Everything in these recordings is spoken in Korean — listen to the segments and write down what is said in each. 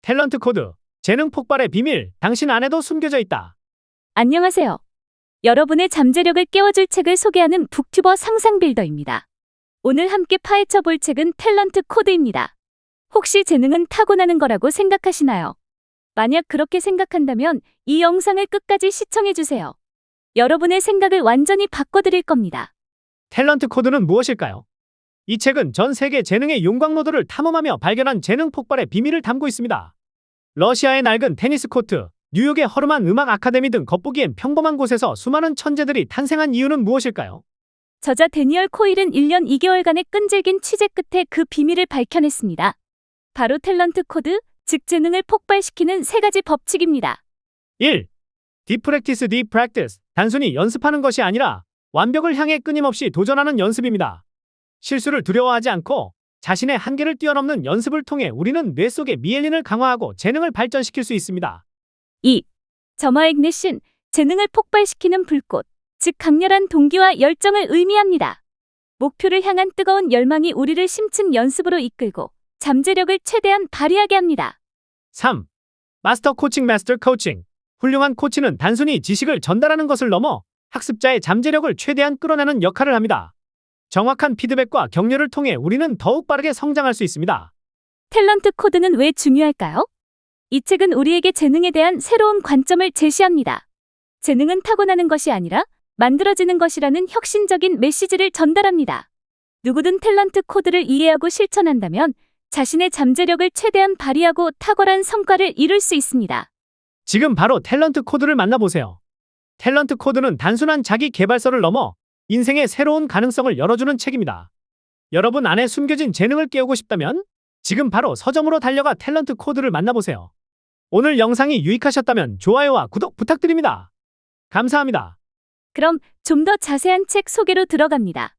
탤런트 코드, 재능 폭발의 비밀, 당신 안에도 숨겨져 있다. 안녕하세요. 여러분의 잠재력을 깨워줄 책을 소개하는 북튜버 상상빌더입니다. 오늘 함께 파헤쳐 볼 책은 탤런트 코드입니다. 혹시 재능은 타고나는 거라고 생각하시나요? 만약 그렇게 생각한다면 이 영상을 끝까지 시청해주세요. 여러분의 생각을 완전히 바꿔드릴 겁니다. 탤런트 코드는 무엇일까요? 이 책은 전 세계 재능의 용광로들을 탐험하며 발견한 재능 폭발의 비밀을 담고 있습니다. 러시아의 낡은 테니스 코트, 뉴욕의 허름한 음악 아카데미 등 겉보기엔 평범한 곳에서 수많은 천재들이 탄생한 이유는 무엇일까요? 저자 데니얼 코일은 1년 2개월간의 끈질긴 취재 끝에 그 비밀을 밝혀냈습니다. 바로 탤런트 코드, 즉 재능을 폭발시키는 3가지 법칙입니다. 1. Deep practice, deep practice. 단순히 연습하는 것이 아니라 완벽을 향해 끊임없이 도전하는 연습입니다. 실수를 두려워하지 않고 자신의 한계를 뛰어넘는 연습을 통해 우리는 뇌 속의 미엘린을 강화하고 재능을 발전시킬 수 있습니다. 2. 점화 ignition, 재능을 폭발시키는 불꽃, 즉 강렬한 동기와 열정을 의미합니다. 목표를 향한 뜨거운 열망이 우리를 심층 연습으로 이끌고 잠재력을 최대한 발휘하게 합니다. 3. 마스터 코칭, 마스터 코칭. 훌륭한 코치는 단순히 지식을 전달하는 것을 넘어 학습자의 잠재력을 최대한 끌어내는 역할을 합니다. 정확한 피드백과 격려를 통해 우리는 더욱 빠르게 성장할 수 있습니다. 탤런트 코드는 왜 중요할까요? 이 책은 우리에게 재능에 대한 새로운 관점을 제시합니다. 재능은 타고나는 것이 아니라 만들어지는 것이라는 혁신적인 메시지를 전달합니다. 누구든 탤런트 코드를 이해하고 실천한다면 자신의 잠재력을 최대한 발휘하고 탁월한 성과를 이룰 수 있습니다. 지금 바로 탤런트 코드를 만나보세요. 탤런트 코드는 단순한 자기 개발서를 넘어 인생의 새로운 가능성을 열어주는 책입니다. 여러분 안에 숨겨진 재능을 깨우고 싶다면 지금 바로 서점으로 달려가 탤런트 코드를 만나보세요. 오늘 영상이 유익하셨다면 좋아요와 구독 부탁드립니다. 감사합니다. 그럼 좀 더 자세한 책 소개로 들어갑니다.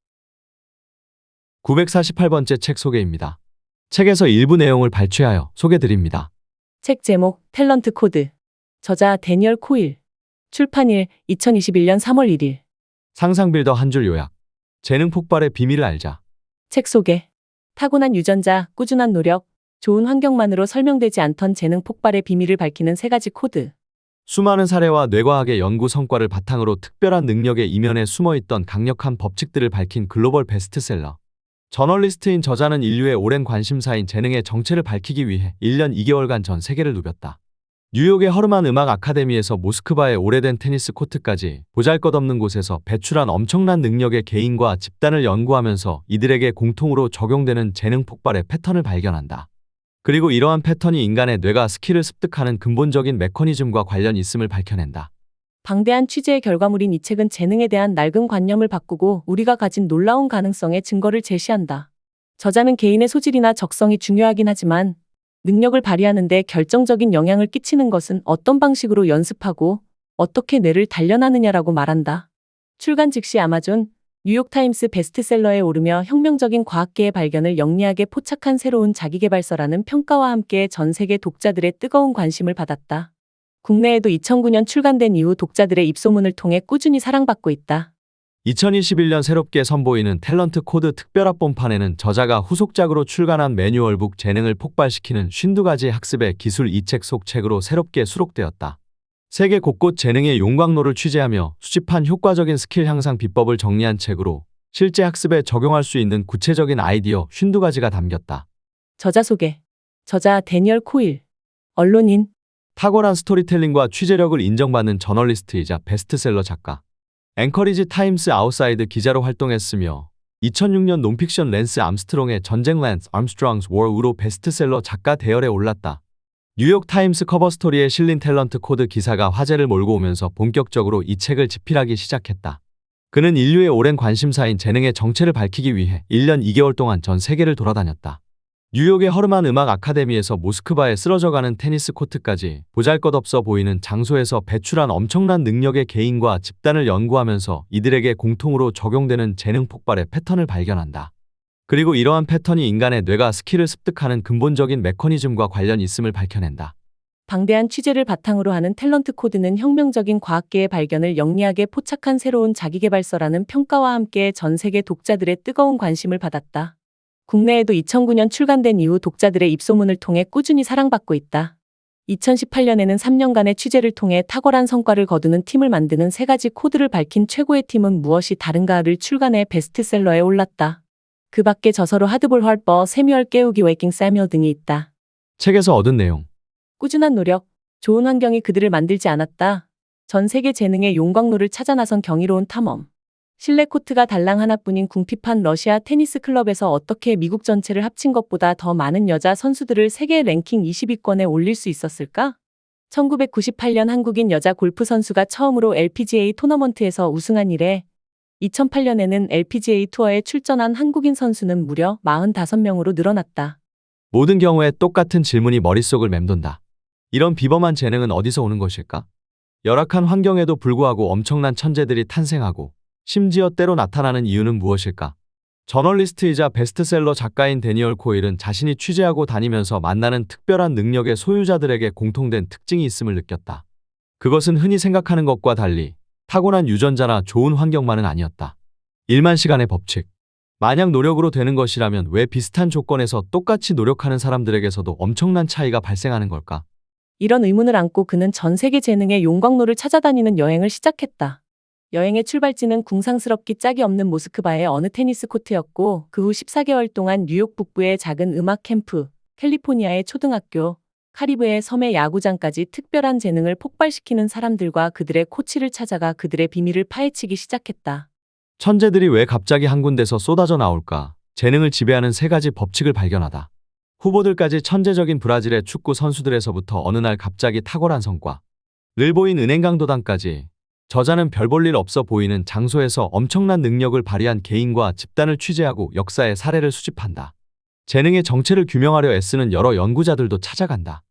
948번째 책 소개입니다. 책에서 일부 내용을 발췌하여 소개드립니다. 책 제목 탤런트 코드. 저자 데니얼 코일. 출판일 2021년 3월 1일. 상상빌더 한 줄 요약. 재능 폭발의 비밀을 알자. 책 소개. 타고난 유전자, 꾸준한 노력, 좋은 환경만으로 설명되지 않던 재능 폭발의 비밀을 밝히는 3가지 코드. 수많은 사례와 뇌과학의 연구 성과를 바탕으로 특별한 능력의 이면에 숨어있던 강력한 법칙들을 밝힌 글로벌 베스트셀러. 저널리스트인 저자는 인류의 오랜 관심사인 재능의 정체를 밝히기 위해 1년 2개월간 전 세계를 누볐다. 뉴욕의 허름한 음악 아카데미에서 모스크바의 오래된 테니스 코트까지 보잘것없는 곳에서 배출한 엄청난 능력의 개인과 집단을 연구하면서 이들에게 공통으로 적용되는 재능 폭발의 패턴을 발견한다. 그리고 이러한 패턴이 인간의 뇌가 스킬을 습득하는 근본적인 메커니즘과 관련 있음을 밝혀낸다. 방대한 취재의 결과물인 이 책은 재능에 대한 낡은 관념을 바꾸고 우리가 가진 놀라운 가능성의 증거를 제시한다. 저자는 개인의 소질이나 적성이 중요하긴 하지만 능력을 발휘하는 데 결정적인 영향을 끼치는 것은 어떤 방식으로 연습하고 어떻게 뇌를 단련하느냐라고 말한다. 출간 즉시 아마존, 뉴욕타임스 베스트셀러에 오르며 혁명적인 과학계의 발견을 영리하게 포착한 새로운 자기계발서라는 평가와 함께 전 세계 독자들의 뜨거운 관심을 받았다. 국내에도 2009년 출간된 이후 독자들의 입소문을 통해 꾸준히 사랑받고 있다. 2021년 새롭게 선보이는 탤런트 코드 특별합본판에는 저자가 후속작으로 출간한 매뉴얼북 재능을 폭발시키는 52가지 학습의 기술 이 책 속 책으로 새롭게 수록되었다. 세계 곳곳 재능의 용광로를 취재하며 수집한 효과적인 스킬 향상 비법을 정리한 책으로 실제 학습에 적용할 수 있는 구체적인 아이디어 52가지가 담겼다. 저자 소개. 저자 데니얼 코일. 언론인. 탁월한 스토리텔링과 취재력을 인정받는 저널리스트이자 베스트셀러 작가. 앵커리지 타임스 아웃사이드 기자로 활동했으며 2006년 논픽션 랜스 암스트롱의 전쟁 랜스 암스트롱's War으로 베스트셀러 작가 대열에 올랐다. 뉴욕 타임스 커버 스토리에 실린 탤런트 코드 기사가 화제를 몰고 오면서 본격적으로 이 책을 집필하기 시작했다. 그는 인류의 오랜 관심사인 재능의 정체를 밝히기 위해 1년 2개월 동안 전 세계를 돌아다녔다. 뉴욕의 허름한 음악 아카데미에서 모스크바에 쓰러져가는 테니스 코트까지 보잘것없어 보이는 장소에서 배출한 엄청난 능력의 개인과 집단을 연구하면서 이들에게 공통으로 적용되는 재능 폭발의 패턴을 발견한다. 그리고 이러한 패턴이 인간의 뇌가 스킬을 습득하는 근본적인 메커니즘과 관련 있음을 밝혀낸다. 방대한 취재를 바탕으로 하는 탤런트 코드는 혁명적인 과학계의 발견을 영리하게 포착한 새로운 자기계발서라는 평가와 함께 전 세계 독자들의 뜨거운 관심을 받았다. 국내에도 2009년 출간된 이후 독자들의 입소문을 통해 꾸준히 사랑받고 있다. 2018년에는 3년간의 취재를 통해 탁월한 성과를 거두는 팀을 만드는 3가지 코드를 밝힌 최고의 팀은 무엇이 다른가를 출간해 베스트셀러에 올랐다. 그 밖에 저서로 하드볼 헐버, 세뮤얼 깨우기 웨이킹 사뮤얼 등이 있다. 책에서 얻은 내용. 꾸준한 노력, 좋은 환경이 그들을 만들지 않았다. 전 세계 재능의 용광로를 찾아 나선 경이로운 탐험. 실내 코트가 달랑 하나뿐인 궁핍한 러시아 테니스 클럽에서 어떻게 미국 전체를 합친 것보다 더 많은 여자 선수들을 세계 랭킹 20위권에 올릴 수 있었을까? 1998년 한국인 여자 골프 선수가 처음으로 LPGA 토너먼트에서 우승한 이래 2008년에는 LPGA 투어에 출전한 한국인 선수는 무려 45명으로 늘어났다. 모든 경우에 똑같은 질문이 머릿속을 맴돈다. 이런 비범한 재능은 어디서 오는 것일까? 열악한 환경에도 불구하고 엄청난 천재들이 탄생하고 심지어 때로 나타나는 이유는 무엇일까? 저널리스트이자 베스트셀러 작가인 데니얼 코일은 자신이 취재하고 다니면서 만나는 특별한 능력의 소유자들에게 공통된 특징이 있음을 느꼈다. 그것은 흔히 생각하는 것과 달리 타고난 유전자나 좋은 환경만은 아니었다. 1만 시간의 법칙. 만약 노력으로 되는 것이라면 왜 비슷한 조건에서 똑같이 노력하는 사람들에게서도 엄청난 차이가 발생하는 걸까? 이런 의문을 안고 그는 전 세계 재능의 용광로를 찾아다니는 여행을 시작했다. 여행의 출발지는 궁상스럽기 짝이 없는 모스크바의 어느 테니스 코트였고 그 후 14개월 동안 뉴욕 북부의 작은 음악 캠프, 캘리포니아의 초등학교, 카리브해 섬의 야구장까지 특별한 재능을 폭발시키는 사람들과 그들의 코치를 찾아가 그들의 비밀을 파헤치기 시작했다. 천재들이 왜 갑자기 한 군데서 쏟아져 나올까? 재능을 지배하는 3가지 법칙을 발견하다. 후보들까지 천재적인 브라질의 축구 선수들에서부터 어느 날 갑자기 탁월한 성과를 보인 은행강도단까지 저자는 별 볼 일 없어 보이는 장소에서 엄청난 능력을 발휘한 개인과 집단을 취재하고 역사의 사례를 수집한다. 재능의 정체를 규명하려 애쓰는 여러 연구자들도 찾아간다.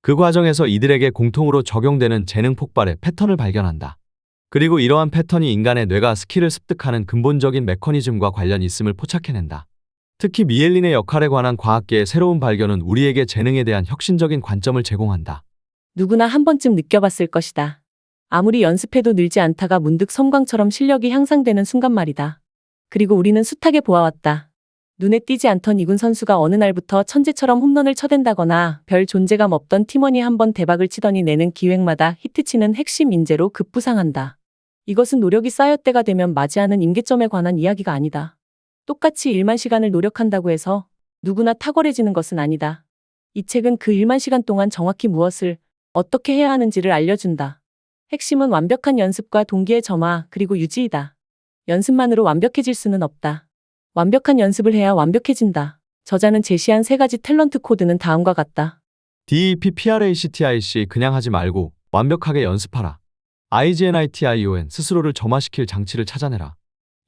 그 과정에서 이들에게 공통으로 적용되는 재능 폭발의 패턴을 발견한다. 그리고 이러한 패턴이 인간의 뇌가 스킬을 습득하는 근본적인 메커니즘과 관련이 있음을 포착해낸다. 특히 미엘린의 역할에 관한 과학계의 새로운 발견은 우리에게 재능에 대한 혁신적인 관점을 제공한다. 누구나 한 번쯤 느껴봤을 것이다. 아무리 연습해도 늘지 않다가 문득 섬광처럼 실력이 향상되는 순간 말이다. 그리고 우리는 숱하게 보아왔다. 눈에 띄지 않던 이군 선수가 어느 날부터 천재처럼 홈런을 쳐댄다거나 별 존재감 없던 팀원이 한번 대박을 치더니 내는 기획마다 히트치는 핵심 인재로 급부상한다. 이것은 노력이 쌓여 때가 되면 맞이하는 임계점에 관한 이야기가 아니다. 똑같이 1만 시간을 노력한다고 해서 누구나 탁월해지는 것은 아니다. 이 책은 그 1만 시간 동안 정확히 무엇을 어떻게 해야 하는지를 알려준다. 핵심은 완벽한 연습과 동기의 점화 그리고 유지이다. 연습만으로 완벽해질 수는 없다. 완벽한 연습을 해야 완벽해진다. 저자는 제시한 3가지 탤런트 코드는 다음과 같다. DEPPRACTIC 그냥 하지 말고 완벽하게 연습하라. IGNITION 스스로를 점화시킬 장치를 찾아내라.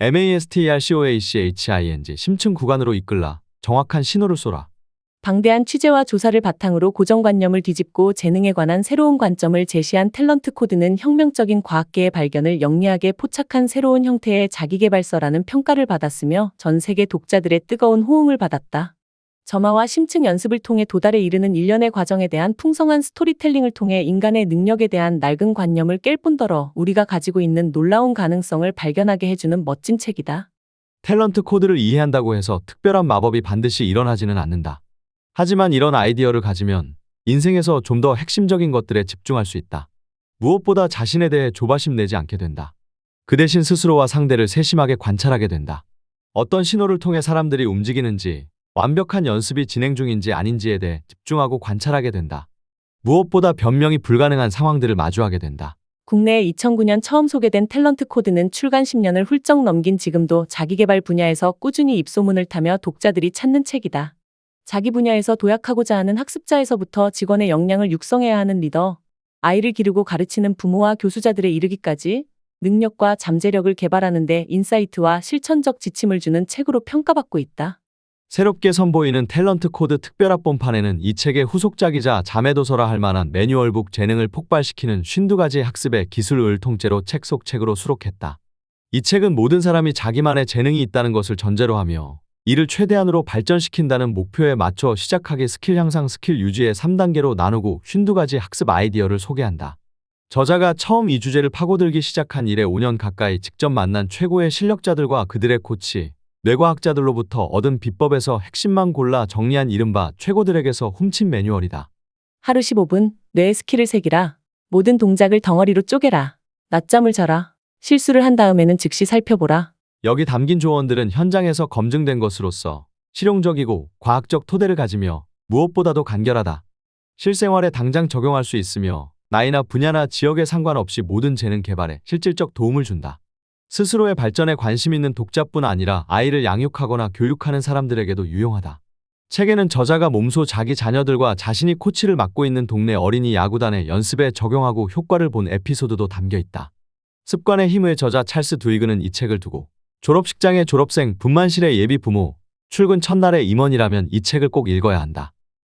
MASTERCOACHING 심층 구간으로 이끌라. 정확한 신호를 쏘라. 방대한 취재와 조사를 바탕으로 고정관념을 뒤집고 재능에 관한 새로운 관점을 제시한 탤런트 코드는 혁명적인 과학계의 발견을 영리하게 포착한 새로운 형태의 자기계발서라는 평가를 받았으며 전 세계 독자들의 뜨거운 호응을 받았다. 점화와 심층 연습을 통해 도달에 이르는 일련의 과정에 대한 풍성한 스토리텔링을 통해 인간의 능력에 대한 낡은 관념을 깰 뿐더러 우리가 가지고 있는 놀라운 가능성을 발견하게 해주는 멋진 책이다. 탤런트 코드를 이해한다고 해서 특별한 마법이 반드시 일어나지는 않는다. 하지만 이런 아이디어를 가지면 인생에서 좀 더 핵심적인 것들에 집중할 수 있다. 무엇보다 자신에 대해 조바심 내지 않게 된다. 그 대신 스스로와 상대를 세심하게 관찰하게 된다. 어떤 신호를 통해 사람들이 움직이는지, 완벽한 연습이 진행 중인지 아닌지에 대해 집중하고 관찰하게 된다. 무엇보다 변명이 불가능한 상황들을 마주하게 된다. 국내에 2009년 처음 소개된 탤런트 코드는 출간 10년을 훌쩍 넘긴 지금도 자기계발 분야에서 꾸준히 입소문을 타며 독자들이 찾는 책이다. 자기 분야에서 도약하고자 하는 학습자에서부터 직원의 역량을 육성해야 하는 리더, 아이를 기르고 가르치는 부모와 교수자들에 이르기까지 능력과 잠재력을 개발하는 데 인사이트와 실천적 지침을 주는 책으로 평가받고 있다. 새롭게 선보이는 탤런트 코드 특별합본판에는 이 책의 후속작이자 자매도서라 할 만한 매뉴얼북 재능을 폭발시키는 52가지 학습의 기술을 통째로 책 속 책으로 수록했다. 이 책은 모든 사람이 자기만의 재능이 있다는 것을 전제로 하며 이를 최대한으로 발전시킨다는 목표에 맞춰 시작하기 스킬 향상 스킬 유지의 3단계로 나누고 52가지 학습 아이디어를 소개한다. 저자가 처음 이 주제를 파고들기 시작한 이래 5년 가까이 직접 만난 최고의 실력자들과 그들의 코치, 뇌과학자들로부터 얻은 비법에서 핵심만 골라 정리한 이른바 최고들에게서 훔친 매뉴얼이다. 하루 15분 뇌에 스킬을 새기라. 모든 동작을 덩어리로 쪼개라. 낮잠을 자라. 실수를 한 다음에는 즉시 살펴보라. 여기 담긴 조언들은 현장에서 검증된 것으로서 실용적이고 과학적 토대를 가지며 무엇보다도 간결하다. 실생활에 당장 적용할 수 있으며 나이나 분야나 지역에 상관없이 모든 재능 개발에 실질적 도움을 준다. 스스로의 발전에 관심 있는 독자뿐 아니라 아이를 양육하거나 교육하는 사람들에게도 유용하다. 책에는 저자가 몸소 자기 자녀들과 자신이 코치를 맡고 있는 동네 어린이 야구단의 연습에 적용하고 효과를 본 에피소드도 담겨 있다. 습관의 힘의 저자 찰스 두이그는 이 책을 두고 졸업식장의 졸업생, 분만실의 예비 부모, 출근 첫날의 임원이라면 이 책을 꼭 읽어야 한다.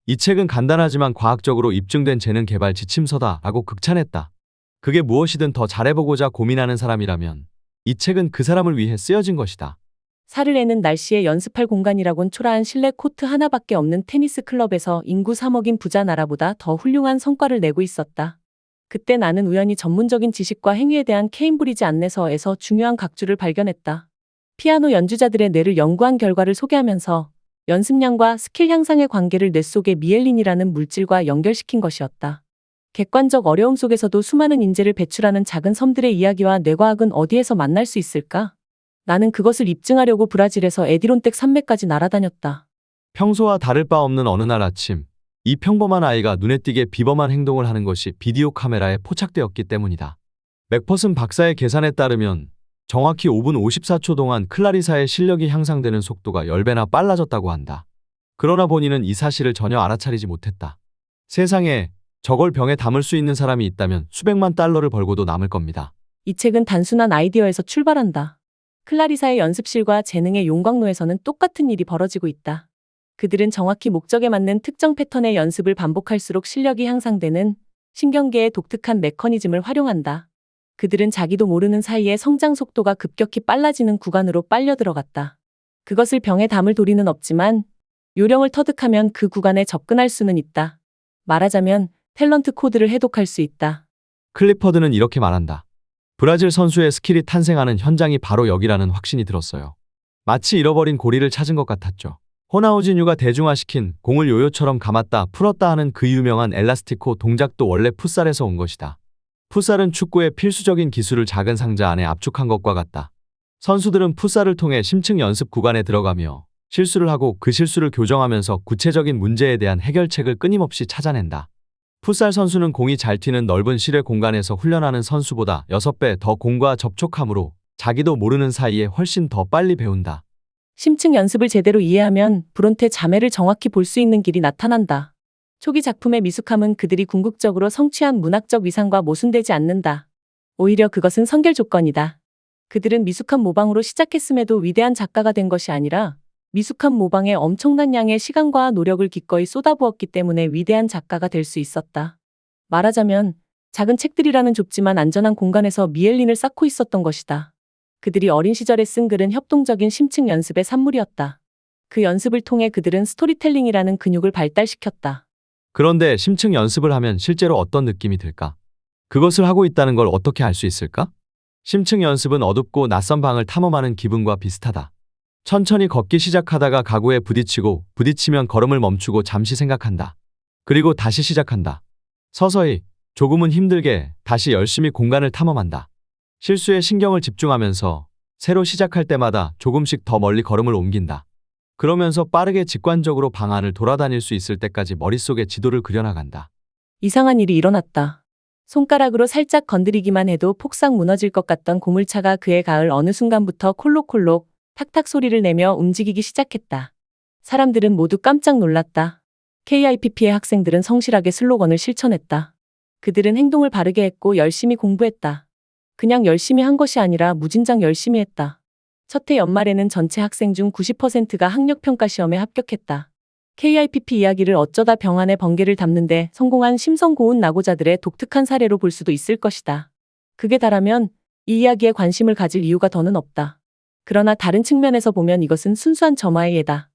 이 책은 간단하지만 과학적으로 입증된 재능 개발 지침서다라고 극찬했다. 그게 무엇이든 더 잘해보고자 고민하는 사람이라면 이 책은 그 사람을 위해 쓰여진 것이다. 사르레는 날씨에 연습할 공간이라곤 초라한 실내 코트 하나밖에 없는 테니스 클럽에서 인구 3억인 부자 나라보다 더 훌륭한 성과를 내고 있었다. 그때 나는 우연히 전문적인 지식과 행위에 대한 케임브리지 안내서에서 중요한 각주를 발견했다. 피아노 연주자들의 뇌를 연구한 결과를 소개하면서 연습량과 스킬 향상의 관계를 뇌 속의 미엘린이라는 물질과 연결시킨 것이었다. 객관적 어려움 속에서도 수많은 인재를 배출하는 작은 섬들의 이야기와 뇌과학은 어디에서 만날 수 있을까? 나는 그것을 입증하려고 브라질에서 에디론텍 산맥까지 날아다녔다. 평소와 다를 바 없는 어느 날 아침, 이 평범한 아이가 눈에 띄게 비범한 행동을 하는 것이 비디오 카메라에 포착되었기 때문이다. 맥퍼슨 박사의 계산에 따르면 정확히 5분 54초 동안 클라리사의 실력이 향상되는 속도가 10배나 빨라졌다고 한다. 그러나 본인은 이 사실을 전혀 알아차리지 못했다. 세상에 저걸 병에 담을 수 있는 사람이 있다면 수백만 달러를 벌고도 남을 겁니다. 이 책은 단순한 아이디어에서 출발한다. 클라리사의 연습실과 재능의 용광로에서는 똑같은 일이 벌어지고 있다. 그들은 정확히 목적에 맞는 특정 패턴의 연습을 반복할수록 실력이 향상되는 신경계의 독특한 메커니즘을 활용한다. 그들은 자기도 모르는 사이에 성장 속도가 급격히 빨라지는 구간으로 빨려 들어갔다. 그것을 병에 담을 도리는 없지만 요령을 터득하면 그 구간에 접근할 수는 있다. 말하자면 탤런트 코드를 해독할 수 있다. 클리퍼드는 이렇게 말한다. 브라질 선수의 스킬이 탄생하는 현장이 바로 여기라는 확신이 들었어요. 마치 잃어버린 고리를 찾은 것 같았죠. 호나우지뉴가 대중화시킨 공을 요요처럼 감았다 풀었다 하는 그 유명한 엘라스티코 동작도 원래 풋살에서 온 것이다. 풋살은 축구의 필수적인 기술을 작은 상자 안에 압축한 것과 같다. 선수들은 풋살을 통해 심층 연습 구간에 들어가며 실수를 하고 그 실수를 교정하면서 구체적인 문제에 대한 해결책을 끊임없이 찾아낸다. 풋살 선수는 공이 잘 튀는 넓은 실외 공간에서 훈련하는 선수보다 6배 더 공과 접촉함으로 자기도 모르는 사이에 훨씬 더 빨리 배운다. 심층 연습을 제대로 이해하면 브론테 자매를 정확히 볼 수 있는 길이 나타난다. 초기 작품의 미숙함은 그들이 궁극적으로 성취한 문학적 위상과 모순되지 않는다. 오히려 그것은 선결 조건이다. 그들은 미숙한 모방으로 시작했음에도 위대한 작가가 된 것이 아니라 미숙한 모방에 엄청난 양의 시간과 노력을 기꺼이 쏟아부었기 때문에 위대한 작가가 될 수 있었다. 말하자면 작은 책들이라는 좁지만 안전한 공간에서 미엘린을 쌓고 있었던 것이다. 그들이 어린 시절에 쓴 글은 협동적인 심층 연습의 산물이었다. 그 연습을 통해 그들은 스토리텔링이라는 근육을 발달시켰다. 그런데 심층 연습을 하면 실제로 어떤 느낌이 들까? 그것을 하고 있다는 걸 어떻게 알 수 있을까? 심층 연습은 어둡고 낯선 방을 탐험하는 기분과 비슷하다. 천천히 걷기 시작하다가 가구에 부딪히면 걸음을 멈추고 잠시 생각한다. 그리고 다시 시작한다. 서서히, 조금은 힘들게 다시 열심히 공간을 탐험한다. 실수에 신경을 집중하면서 새로 시작할 때마다 조금씩 더 멀리 걸음을 옮긴다. 그러면서 빠르게 직관적으로 방 안을 돌아다닐 수 있을 때까지 머릿속에 지도를 그려나간다. 이상한 일이 일어났다. 손가락으로 살짝 건드리기만 해도 폭삭 무너질 것 같던 고물차가 그의 가을 어느 순간부터 콜록콜록 탁탁 소리를 내며 움직이기 시작했다. 사람들은 모두 깜짝 놀랐다. KIPP의 학생들은 성실하게 슬로건을 실천했다. 그들은 행동을 바르게 했고 열심히 공부했다. 그냥 열심히 한 것이 아니라 무진장 열심히 했다. 첫 해 연말에는 전체 학생 중 90%가 학력평가 시험에 합격했다. KIPP 이야기를 어쩌다 병 안에 번개를 담는데 성공한 심성 고운 낙오자들의 독특한 사례로 볼 수도 있을 것이다. 그게 다라면 이 이야기에 관심을 가질 이유가 더는 없다. 그러나 다른 측면에서 보면 이것은 순수한 점화의 예다.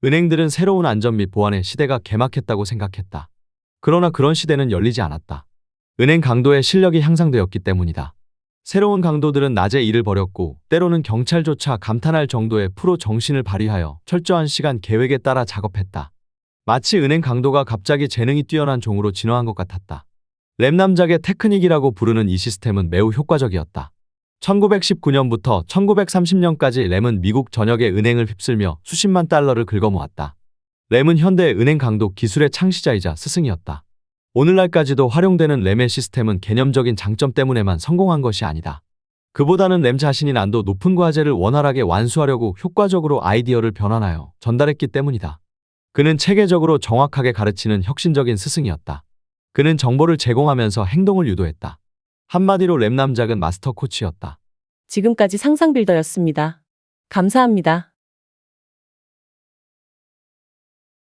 은행들은 새로운 안전 및 보안의 시대가 개막했다고 생각했다. 그러나 그런 시대는 열리지 않았다. 은행 강도의 실력이 향상되었기 때문이다. 새로운 강도들은 낮에 일을 벌였고 때로는 경찰조차 감탄할 정도의 프로 정신을 발휘하여 철저한 시간 계획에 따라 작업했다. 마치 은행 강도가 갑자기 재능이 뛰어난 종으로 진화한 것 같았다. 램 남작의 테크닉이라고 부르는 이 시스템은 매우 효과적이었다. 1919년부터 1930년까지 램은 미국 전역의 은행을 휩쓸며 수십만 달러를 긁어모았다. 램은 현대의 은행 강도 기술의 창시자이자 스승이었다. 오늘날까지도 활용되는 램의 시스템은 개념적인 장점 때문에만 성공한 것이 아니다. 그보다는 램 자신이 난도 높은 과제를 원활하게 완수하려고 효과적으로 아이디어를 변환하여 전달했기 때문이다. 그는 체계적으로 정확하게 가르치는 혁신적인 스승이었다. 그는 정보를 제공하면서 행동을 유도했다. 한마디로 램 남작은 마스터 코치였다. 지금까지 상상빌더였습니다. 감사합니다.